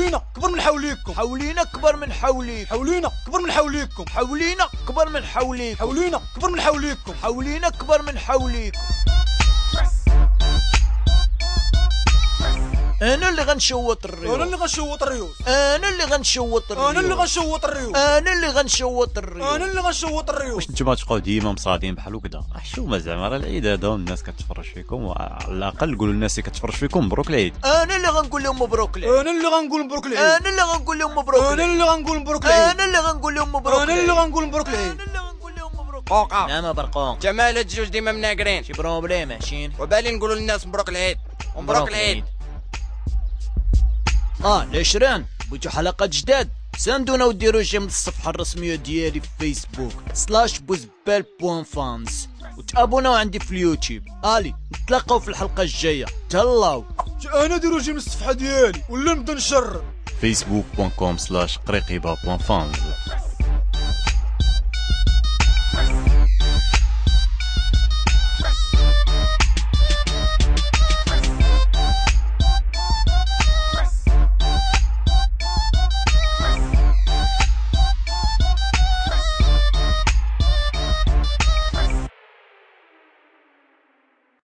حولينا كبر من حوليكم، حولينا كبر من حوليك، حولينا كبر من حوليكم، حولينا كبر من حوليك، حولينا كبر من حوليكم، حولينا كبر من حوليك. انا اللي غنشوط الريوس، انا اللي غنشوط الريوس، انا اللي غنشوط الريوس، انا اللي غنشوط الريوس، انا اللي غنشوط الريوس، انا اللي غنشوط الريوس. واش نتوما تبقاو ديما مصادين بحال هكذا؟ حشومه زعما راه العيد هذا والناس كتفرج فيكم، وعلى الاقل قولوا للناس اللي كتفرج فيكم مبروك العيد. انا اللي غنقول لهم مبروك العيد، انا اللي غنقول مبروك العيد، انا اللي غنقول لهم مبروك انا العيد، اللي غنقول مبروك العيد، انا اللي غنقول لهم مبروك انا العيد، اللي غنقول مبروك العيد، انا اللي غنقول لهم مبروك. قوقع نعم برقوق، جمال الجوج ديما مناقرين، شي بروبليم عشين وبالي نقولوا للناس مبروك العيد ومبروك العيد. العشرين بغيتو حلقات جداد ساندونا وديروا جيم للصفحه الرسميه ديالي في فيسبوك /بوزبال.fans وتابوناو عندي في اليوتيوب. الي نتلاقاو في الحلقه الجايه، تهلاو. انا ديروا جيم الصفحه ديالي ولا نبدا نشرب. facebook.com/قريقيبه.fans